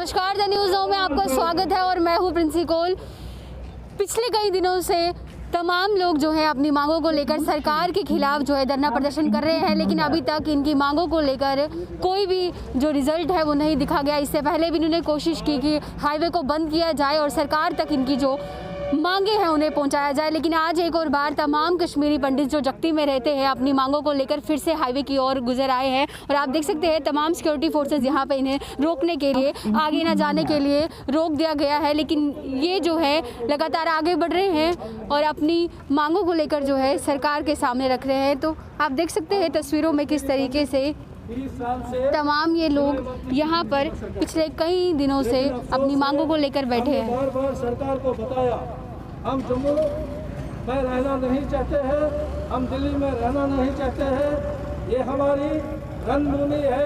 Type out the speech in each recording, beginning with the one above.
नमस्कार, the news now में आपका स्वागत है और मैं हूं प्रिंसी कोल। पिछले कई दिनों से तमाम लोग जो है अपनी मांगों को लेकर सरकार के खिलाफ जो है धरना प्रदर्शन कर रहे हैं, लेकिन अभी तक इनकी मांगों को लेकर कोई भी जो रिजल्ट है वो नहीं दिखा गया। इससे पहले भी इन्होंने कोशिश की कि हाईवे को बंद किया जाए और सरकार तक इनकी जो मांगे हैं उन्हें पहुंचाया जाए, लेकिन आज एक और बार तमाम कश्मीरी पंडित जो जख्ती में रहते हैं अपनी मांगों को लेकर फिर से हाईवे की ओर गुजर आए हैं। और आप देख सकते हैं तमाम सिक्योरिटी फोर्सेस यहाँ पे इन्हें रोकने के लिए, आगे ना जाने के लिए रोक दिया गया है, लेकिन ये जो है लगातार आगे बढ़ रहे हैं और अपनी मांगों को लेकर जो है सरकार के सामने रख रहे हैं। तो आप देख सकते हैं तस्वीरों में किस तरीके से तमाम ये लोग यहाँ पर पिछले कई दिनों से अपनी मांगों को लेकर बैठे हैं। बार बार सरकार को बताया, हम जम्मू में रहना नहीं चाहते हैं, हम दिल्ली में रहना नहीं चाहते हैं। ये हमारी रंगभूमि है,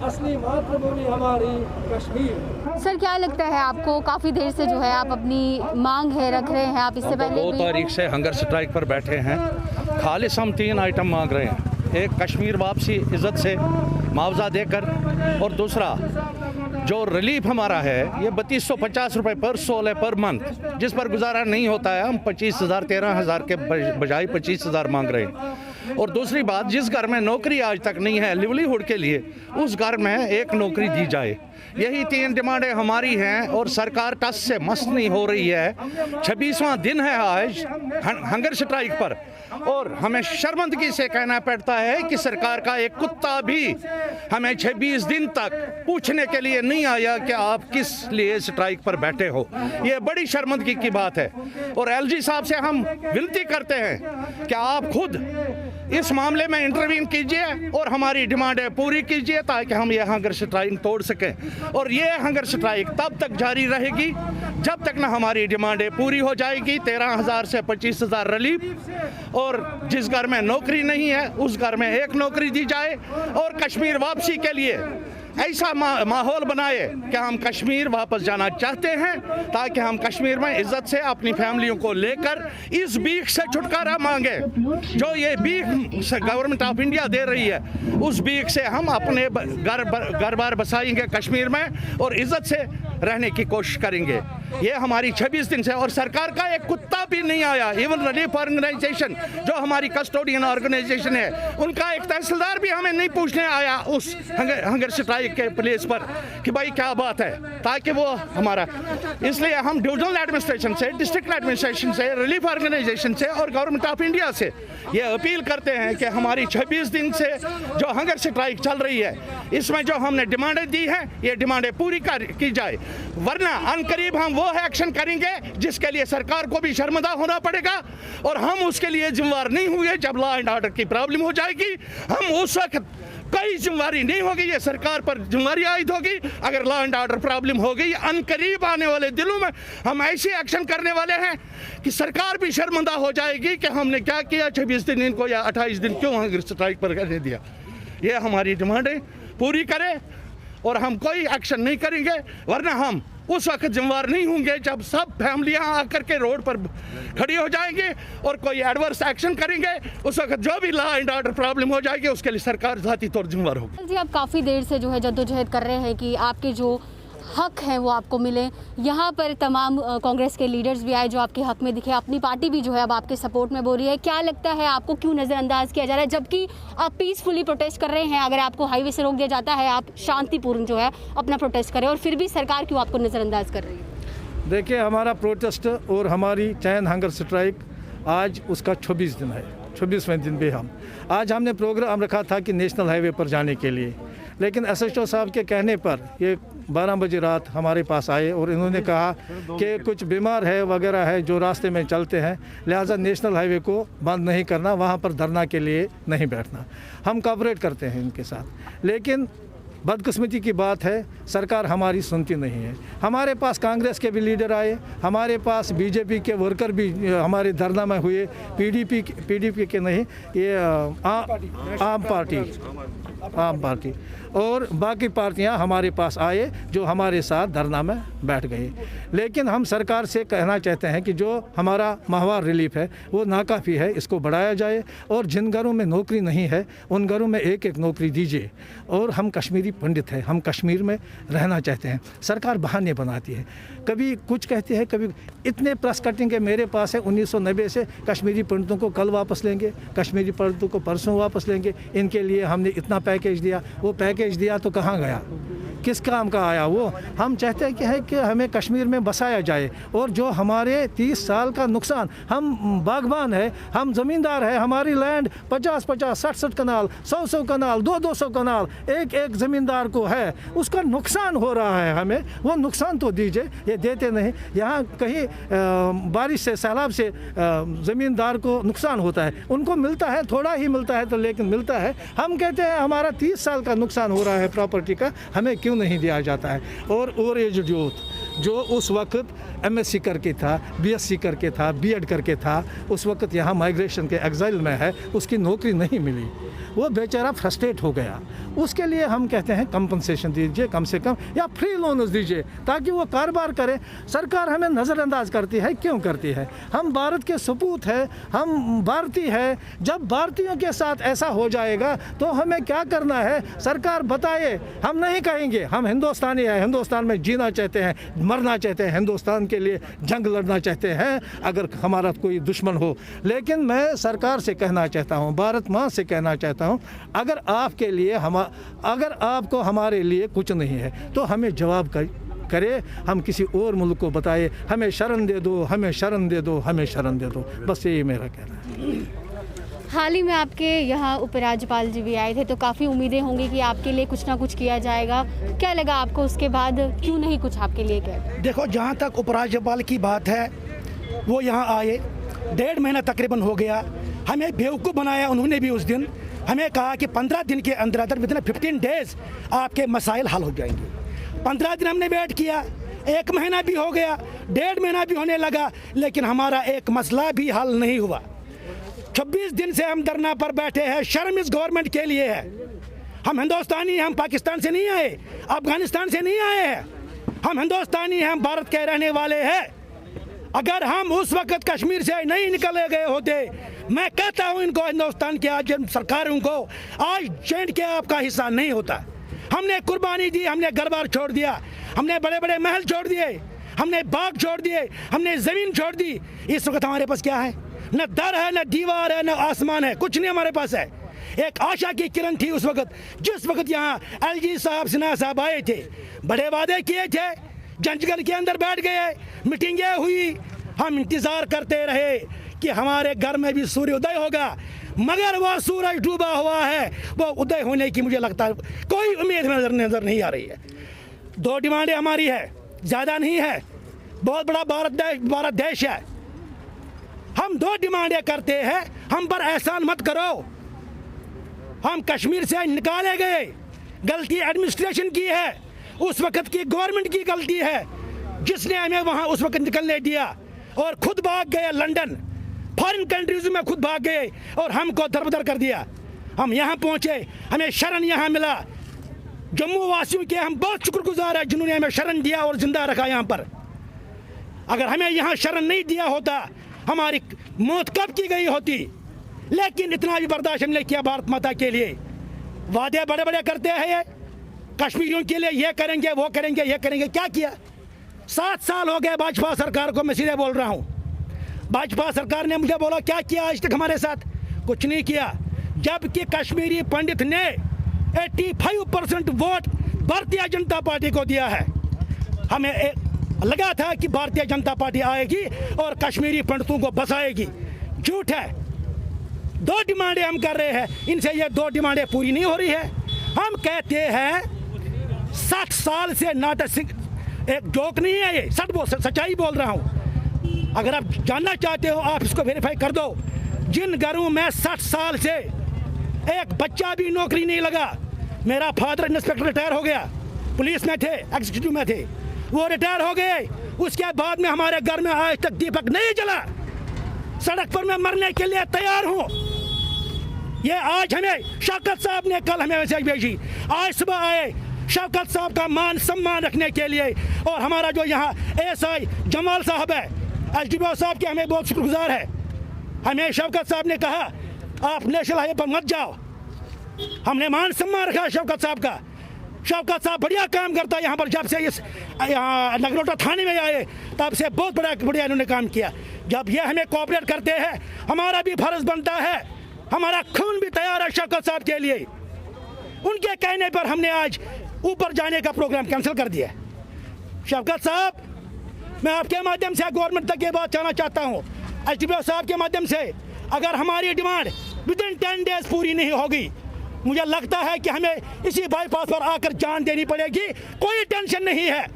असली मातृभूमि हमारी कश्मीर। सर, क्या लगता है आपको, काफ़ी देर से जो है आप अपनी मांग है रख रहे हैं, आप इससे पहले 2 तारीख से हंगर स्ट्राइक पर बैठे हैं। खालिस हम 3 आइटम मांग रहे हैं। एक, कश्मीर वापसी इज़्ज़त से मुआवजा देकर, और दूसरा जो रिलीफ हमारा है ये 3250 रुपये पर सोल है पर मंथ, जिस पर गुजारा नहीं होता है। हम 25,000 13,000 के बजाय 25,000 मांग रहे हैं। और दूसरी बात, जिस घर में नौकरी आज तक नहीं है लिवलीहुड के लिए, उस घर में एक नौकरी दी जाए। यही 3 डिमांडें हमारी हैं और सरकार टस से मस्त नहीं हो रही है। 26वां दिन है आज हंगर स्ट्राइक पर, और हमें शर्मिंदगी से कहना पड़ता है कि सरकार का एक कुत्ता भी हमें 26 दिन तक पूछने के लिए नहीं आया कि आप किस लिए स्ट्राइक पर बैठे हो। ये बड़ी शर्मिंदगी की बात है। और एलजी साहब से हम विनती करते हैं कि आप खुद इस मामले में इंटरवीन कीजिए और हमारी डिमांडें पूरी कीजिए, ताकि हम ये हंगर स्ट्राइक तोड़ सकें। और ये हंगर स्ट्राइक तब तक जारी रहेगी जब तक ना हमारी डिमांडें पूरी हो जाएगी। 13,000 से 25,000 रिलीफ, और जिस घर में नौकरी नहीं है उस घर में एक नौकरी दी जाए, और कश्मीर वापसी के लिए ऐसा माहौल बनाए कि हम कश्मीर वापस जाना चाहते हैं, ताकि हम कश्मीर में इज्जत से अपनी फैमिलियों को लेकर इस भीख से छुटकारा मांगे। जो ये भीख गवर्नमेंट ऑफ इंडिया दे रही है, उस भीख से हम अपने घर बार बसाएंगे कश्मीर में और इज्जत से रहने की कोशिश करेंगे। ये हमारी 26 दिन से, और सरकार का एक कुत्ता भी नहीं आया। इवन रिलीफ ऑर्गेनाइजेशन जो हमारी कस्टोडियन ऑर्गेनाइजेशन है, उनका एक तहसीलदार भी हमें नहीं पूछने आया उस हंगर स्ट्राइक के प्लेस पर कि भाई क्या बात है, ताकि वो हमारा। इसलिए हम डिविजनल एडमिनिस्ट्रेशन से, डिस्ट्रिक्ट एडमिनिस्ट्रेशन से, रिलीफ ऑर्गेनाइजेशन से और गवर्नमेंट ऑफ इंडिया से ये अपील करते हैं कि हमारी 26 दिन से जो हंगर स्ट्राइक चल रही है, इसमें जो हमने डिमांडें दी हैं ये डिमांडें पूरी की जाए, वरना अनकरीब हम वो एक्शन करेंगे जिसके लिए सरकार को भी शर्मिंदा होना पड़ेगा। और हम उसके लिए जिम्मेदार नहीं हुए। जब लॉ एंड ऑर्डर की प्रॉब्लम हो जाएगी, हम उस वक्त कोई जिम्मेदारी नहीं होगी, ये सरकार पर जिम्मेदारी आयद होगी। अगर लॉ एंड ऑर्डर प्रॉब्लम हो गई, अनकरीब आने वाले दिनों में हम ऐसे एक्शन करने वाले हैं कि सरकार भी शर्मिंदा हो जाएगी कि हमने क्या किया, 26 दिन इनको या 28 दिन क्यों हंगर स्ट्राइक पर करने दिया। ये हमारी डिमांडें पूरी करें और हम कोई एक्शन नहीं करेंगे, वरना हम उस वक्त जिम्मेदार नहीं होंगे जब सब फैमिलियां आकर के रोड पर खड़ी हो जाएंगे और कोई एडवर्स एक्शन करेंगे। उस वक्त जो भी लॉ एंड ऑर्डर प्रॉब्लम हो जाएगी उसके लिए सरकार ज़ाती तौर जिम्मेदार होगी। जी, आप काफ़ी देर से जो है जद्दोजहद कर रहे हैं कि आपके जो हक हैं वो आपको मिले। यहाँ पर तमाम कांग्रेस के लीडर्स भी आए जो आपके हक में दिखे, अपनी पार्टी भी जो है अब आपके सपोर्ट में बोल रही है। क्या लगता है आपको, क्यों नज़रअंदाज किया जा रहा है, जबकि आप पीसफुली प्रोटेस्ट कर रहे हैं? अगर आपको हाईवे से रोक दिया जाता है, आप शांतिपूर्ण जो है अपना प्रोटेस्ट करें, और फिर भी सरकार क्यों आपको नज़रअंदाज कर रही है? देखिए, हमारा प्रोटेस्ट और हमारी चैन हंगर स्ट्राइक आज उसका 26 दिन है। 26वें दिन भी आज हमने प्रोग्राम रखा था कि नेशनल हाईवे पर जाने के लिए, लेकिन एसएचओ साहब के कहने पर ये 12 बजे रात हमारे पास आए और इन्होंने कहा कि कुछ बीमार है वगैरह है जो रास्ते में चलते हैं, लिहाजा नेशनल हाईवे को बंद नहीं करना, वहाँ पर धरना के लिए नहीं बैठना। हम कोऑपरेट करते हैं इनके साथ, लेकिन बदकिस्मती की बात है सरकार हमारी सुनती नहीं है। हमारे पास कांग्रेस के भी लीडर आए, हमारे पास बीजेपी के वर्कर भी हमारे धरना में हुए, पीडीपी के नहीं, ये आम पार्टी आम पार्टी, और बाकी पार्टियां हमारे पास आए जो हमारे साथ धरना में बैठ गए। लेकिन हम सरकार से कहना चाहते हैं कि जो हमारा माहवार रिलीफ है वो नाकाफ़ी है, इसको बढ़ाया जाए, और जिन घरों में नौकरी नहीं है उन घरों में एक एक नौकरी दीजिए। और हम कश्मीरी पंडित हैं, हम कश्मीर में रहना चाहते हैं। सरकार बहाने बनाती है, कभी कुछ कहती है, कभी इतने प्रेस कटिंग के मेरे पास है 1990 से। कश्मीरी पंडितों को कल वापस लेंगे, कश्मीरी पंडितों को परसों वापस लेंगे, इनके लिए हमने इतना पैकेज दिया, वो पैकेज दिया तो कहाँ गया, किस काम का आया वो। हम चाहते हैं कि हमें कश्मीर में बसाया जाए, और जो हमारे 30 साल का नुकसान, हम बागबान है, हम ज़मींदार है, हमारी लैंड 50-50, 60-60 कनाल, 100-100 कनाल, 200-200 कनाल एक एक ज़मींदार को है, उसका नुकसान हो रहा है, हमें वो नुकसान तो दीजिए। ये देते नहीं। यहाँ कहीं बारिश से, सैलाब से ज़मींदार को नुकसान होता है, उनको मिलता है, थोड़ा ही मिलता है तो, लेकिन मिलता है। हम कहते हैं हमारा 30 साल का नुकसान हो रहा है प्रॉपर्टी का, हमें क्यों नहीं दिया जाता है। और एज यूथ जो उस वक्त MSc करके था, BSc करके था, B.Ed करके था, उस वक्त यहाँ माइग्रेशन के एग्जाइल में है, उसकी नौकरी नहीं मिली, वो बेचारा फ्रस्ट्रेट हो गया। उसके लिए हम कहते हैं कंपनसेशन दीजिए कम से कम, या फ्री लोन्स दीजिए ताकि वो कारोबार करे। सरकार हमें नज़रअंदाज करती है, क्यों करती है? हम भारत के सपूत हैं, हम भारतीय हैं। जब भारतीयों के साथ ऐसा हो जाएगा तो हमें क्या करना है, सरकार बताए। हम नहीं कहेंगे, हम हिंदुस्तानी हैं, हिंदुस्तान में जीना चाहते हैं, मरना चाहते हैं, हिंदुस्तान के लिए जंग लड़ना चाहते हैं अगर हमारा कोई दुश्मन हो। लेकिन मैं सरकार से कहना चाहता हूँ, भारत माँ से कहना चाहता हूँ, अगर आपके लिए अगर आपको हमारे लिए कुछ नहीं है तो हमें जवाब करे, हम किसी और मुल्क को बताए, हमें शरण दे दो, हमें शरण दे दो, हमें शरण दे दो। बस यही मेरा कहना है। हाल ही में आपके यहाँ उपराज्यपाल जी भी आए थे, तो काफ़ी उम्मीदें होंगी कि आपके लिए कुछ ना कुछ किया जाएगा। क्या लगा आपको उसके बाद, क्यों नहीं कुछ आपके लिए किया? देखो, जहाँ तक उपराज्यपाल की बात है, वो यहाँ आए, 1.5 महीना तकरीबन हो गया, हमें बेवकूफ़ बनाया उन्होंने भी। उस दिन हमें कहा कि 15 दिन के अंदर अंदर विदिन 15 डेज़ आपके मसाइल हल हो जाएंगे। 15 दिन हमने वेट किया, 1 महीना भी हो गया, 1.5 महीना भी होने लगा, लेकिन हमारा एक मसला भी हल नहीं हुआ। 26 दिन से हम धरना पर बैठे हैं। शर्म इस गवर्नमेंट के लिए है। हम हिंदुस्तानी, हम पाकिस्तान से नहीं आए, अफगानिस्तान से नहीं आए हैं, हम हिंदुस्तानी हैं, हम भारत के रहने वाले हैं। अगर हम उस वक्त कश्मीर से नहीं निकले गए होते, मैं कहता हूं इनको, हिंदुस्तान के आज सरकारों को, आज J&K आपका हिस्सा नहीं होता। हमने कुर्बानी दी, हमने घर बार छोड़ दिया, हमने बड़े बड़े महल छोड़ दिए, हमने बाग छोड़ दिए, हमने ज़मीन छोड़ दी। इस वक्त हमारे पास क्या है? न दर है, न दीवार है, न आसमान है, कुछ नहीं हमारे पास है। एक आशा की किरण थी उस वक्त, जिस वक्त यहाँ LG साहब, सिन्हा साहब आए थे, बड़े वादे किए थे, जंजगढ़ के अंदर बैठ गए, मीटिंगें हुई, हम इंतज़ार करते रहे कि हमारे घर में भी सूर्योदय होगा, मगर वो सूरज डूबा हुआ है, वो उदय होने की मुझे लगता है कोई उम्मीद नज़र नहीं आ रही है। 2 डिमांडें हमारी है, ज़्यादा नहीं है, बहुत बड़ा भारत देश है। हम 2 डिमांडें करते हैं, हम पर एहसान मत करो। हम कश्मीर से निकाले गए, गलती एडमिनिस्ट्रेशन की है, उस वक्त की गवर्नमेंट की गलती है, जिसने हमें वहाँ उस वक्त निकलने दिया, और खुद भाग गए लंदन, फॉरेन कंट्रीज में खुद भाग गए और हमको दरबदर कर दिया। हम यहाँ पहुँचे, हमें शरण यहाँ मिला। जम्मू वासियों के हम बहुत शुक्रगुजार हैं जिन्होंने हमें शरण दिया और जिंदा रखा यहाँ पर। अगर हमें यहाँ शरण नहीं दिया होता, हमारी मौत कब की गई होती। लेकिन इतना भी बर्दाश्त हमने किया भारत माता के लिए। वादे बड़े बड़े करते हैं, कश्मीरियों के लिए ये करेंगे, वो करेंगे, ये करेंगे। क्या किया? 7 साल हो गए भाजपा सरकार को, मैं सीधे बोल रहा हूँ। भाजपा सरकार ने मुझे बोला क्या किया आज तक हमारे साथ? कुछ नहीं किया। जबकि कश्मीरी पंडित ने 85% वोट भारतीय जनता पार्टी को दिया है। हमें लगा था कि भारतीय जनता पार्टी आएगी और कश्मीरी पंडितों को बसाएगी। झूठ है। 2 डिमांडें हम कर रहे हैं, इनसे ये 2 डिमांडें पूरी नहीं हो रही है। हम कहते हैं 60 साल से नाटक, एक जोक नहीं है ये, सच्चाई बोल रहा हूँ। अगर आप जानना चाहते हो आप इसको वेरीफाई कर दो। जिन घरों में 60 साल से एक बच्चा भी नौकरी नहीं लगा। मेरा फादर इंस्पेक्टर रिटायर हो गया, पुलिस में थे, एग्जीक्यूटिव में थे, वो रिटायर हो गए। उसके बाद में हमारे घर में आज तक दीपक नहीं जला। सड़क पर मैं मरने के लिए तैयार हूँ। ये आज हमें शौकत साहब ने कल हमें मैसेज भेजी, आज सुबह आए शौकत साहब का मान सम्मान रखने के लिए। और हमारा जो यहाँ एएसआई जमाल साहब है, एसडीपीओ साहब के हमें बहुत शुक्रगुजार है। हमें शौकत साहब ने कहा आप नेशनल हाईवे पर मत जाओ, हमने मान सम्मान रखा शौकत साहब का। शौकत साहब बढ़िया काम करता है यहाँ पर। जब से इस यहाँ नगरोटा थाने में आए तब से बहुत बढ़िया इन्होंने काम किया। जब ये हमें कोऑपरेट करते हैं, हमारा भी फर्ज बनता है, हमारा खून भी तैयार है शौकत साहब के लिए। उनके कहने पर हमने आज ऊपर जाने का प्रोग्राम कैंसिल कर दिया। शौकत साहब, मैं आपके माध्यम से गवर्नमेंट तक ये बात कहना चाहता हूँ, एसडीपीओ साहब के माध्यम से, अगर हमारी डिमांड विदिन 10 डेज पूरी नहीं होगी, मुझे लगता है कि हमें इसी बाईपास पर आकर जान देनी पड़ेगी। कोई टेंशन नहीं है।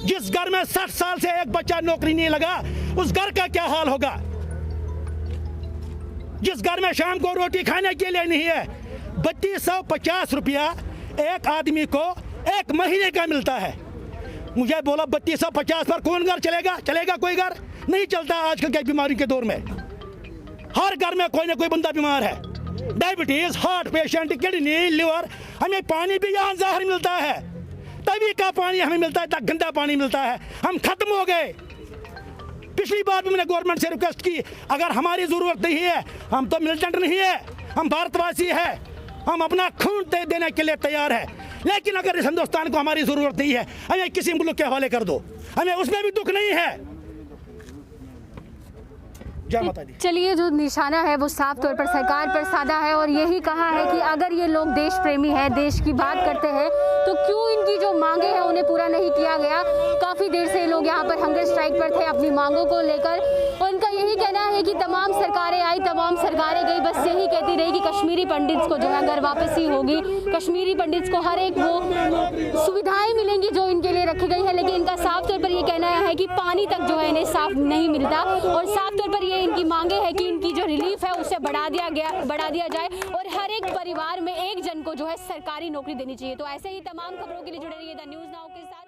जिस घर में 60 साल से एक बच्चा नौकरी नहीं लगा, उस घर का क्या हाल होगा? जिस घर में शाम को रोटी खाने के लिए नहीं है, 3250 रुपया एक आदमी को एक महीने का मिलता है। मुझे बोला 3250 पर कौन घर चलेगा? चलेगा कोई घर नहीं चलता। आजकल की बीमारी के दौर में हर घर में कोई ना कोई बंदा बीमार है, diabetes, heart patient, kidney, liver. हमें पानी भी यहाँ ज़ाहिर मिलता है, तभी का पानी हमें मिलता है, गंदा पानी मिलता है। हम खत्म हो गए। पिछली बार भी मैंने गवर्नमेंट से रिक्वेस्ट की, अगर हमारी ज़रूरत नहीं है, हम तो मिलिटेंट नहीं है, हम भारतवासी है, हम अपना खून दे देने के लिए तैयार है। लेकिन अगर इस हिंदुस्तान को हमारी ज़रूरत नहीं है, हमें किसी मुल्क के हवाले कर दो, हमें उसमें भी दुख नहीं है। जय माता दी। चलिए, जो निशाना है वो साफ तौर पर सरकार पर साधा है और यही कहा है कि अगर ये लोग देश प्रेमी हैं, देश की बात करते हैं, तो क्यों इनकी जो मांगे हैं उन्हें पूरा नहीं किया गया। काफ़ी देर से लोग यहाँ पर हंगर स्ट्राइक पर थे अपनी मांगों को लेकर, और इनका यही कहना है कि तमाम सरकारें आई, तमाम सरकारें गई, बस यही कहती रही कि कश्मीरी पंडित्स को जो है अगर वापसी होगी, कश्मीरी पंडित्स को हर एक वो सुविधाएं मिलेंगी जो इनके लिए रखी गई है। लेकिन इनका साफ तौर पर ये कहना है कि पानी तक जो है इन्हें साफ नहीं मिलता, और साफ तौर पर इनकी मांगे है कि इनकी जो रिलीफ है उसे बढ़ा दिया जाए और हर एक परिवार में एक जन को जो है सरकारी नौकरी देनी चाहिए। तो ऐसे ही तमाम खबरों के लिए जुड़े रहिए द न्यूज़ नाउ के साथ।